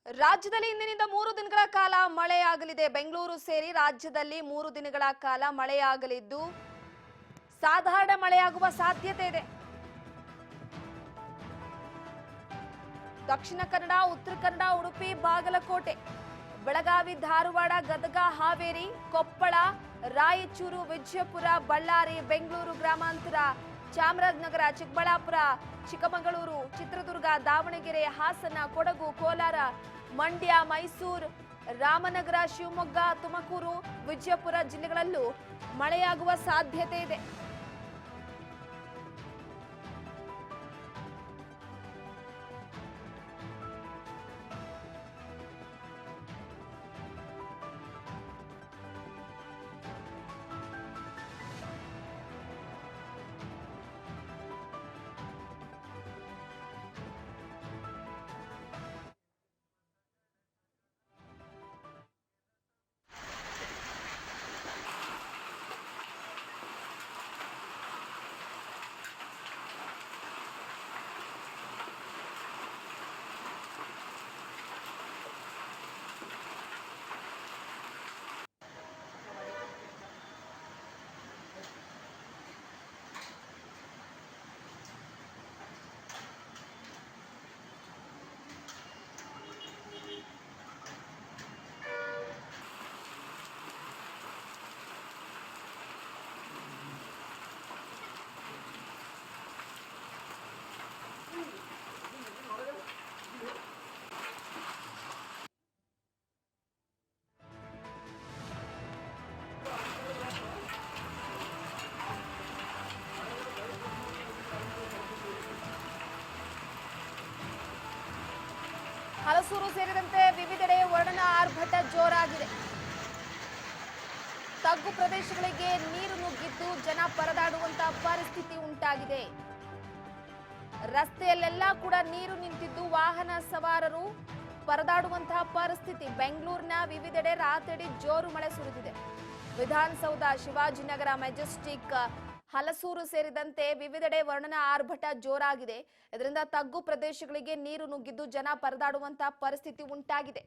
ರಾಜ್ಯದಲ್ಲಿ ಇಂದಿನಿಂದ 3 ದಿನಗಳ ಕಾಲ ಮಳೆಯಾಗಲಿದೆ. ಬೆಂಗಳೂರು ಸೇರಿ ರಾಜ್ಯದಲ್ಲಿ 3 ದಿನಗಳ ಕಾಲ ಮಳೆಯಾಗಲಿದ್ದು ಸಾಧಾರಣ ಮಳೆಯಾಗುವ ಸಾಧ್ಯತೆ ಇದೆ. ದಕ್ಷಿಣ ಕನ್ನಡ, ಉತ್ತರ ಕನ್ನಡ, ಉಡುಪಿ, ಬಾಗಲಕೋಟೆ, ಬೆಳಗಾವಿ, ಧಾರವಾಡ, ಗದಗ, ಹಾವೇರಿ, ಕೊಪ್ಪಳ, ರಾಯಚೂರು, ವಿಜಯಪುರ, ಬಳ್ಳಾರಿ, ಬೆಂಗಳೂರು ಗ್ರಾಮಾಂತರ, ಚಾಮರಾಜನಗರ, ಚಿಕ್ಕಬಳ್ಳಾಪುರ, ಚಿಕ್ಕಮಗಳೂರು, ಚಿತ್ರದುರ್ಗ, ದಾವಣಗೆರೆ, ಹಾಸನ, ಕೊಡಗು, ಕೋಲಾರ, ಮಂಡ್ಯ, ಮೈಸೂರು, ರಾಮನಗರ, ಶಿವಮೊಗ್ಗ, ತುಮಕೂರು, ವಿಜಯಪುರ ಜಿಲ್ಲೆಗಳಲ್ಲೂ ಮಳೆಯಾಗುವ ಸಾಧ್ಯತೆ ಇದೆ. ಹಲಸೂರು ಸೇರಿದಂತೆ ವಿವಿಧೆಡೆ ವರುಣನ ಆರ್ಭಟ ಜೋರಾಗಿದೆ. ತಗ್ಗು ಪ್ರದೇಶಗಳಿಗೆ ನೀರು ನುಗ್ಗಿದ್ದು ಜನ ಪರದಾಡುವಂತಹ ಪರಿಸ್ಥಿತಿ ಉಂಟಾಗಿದೆ. ರಸ್ತೆಯಲ್ಲೆಲ್ಲ ಕೂಡ ನೀರು ನಿಂತಿದ್ದು ವಾಹನ ಸವಾರರು ಪರದಾಡುವಂತಹ ಪರಿಸ್ಥಿತಿ. ಬೆಂಗಳೂರಿನ ವಿವಿಧೆಡೆ ರಾತ್ರಿ ಜೋರು ಮಳೆ ಸುರಿದಿದೆ. ವಿಧಾನಸೌಧ, ಶಿವಾಜಿನಗರ, ಮೆಜೆಸ್ಟಿಕ್, ಹಲಸೂರು ಸೇರಿದಂತೆ ವಿವಿಧೆಡೆ ವರುಣನ ಆರ್ಭಟ ಜೋರಾಗಿದೆ. ಇದರಿಂದ ತಗ್ಗು ಪ್ರದೇಶಗಳಿಗೆ ನೀರು ನುಗ್ಗಿದ್ದು ಜನ ಪರದಾಡುವಂತಹ ಪರಿಸ್ಥಿತಿ ಉಂಟಾಗಿದೆ.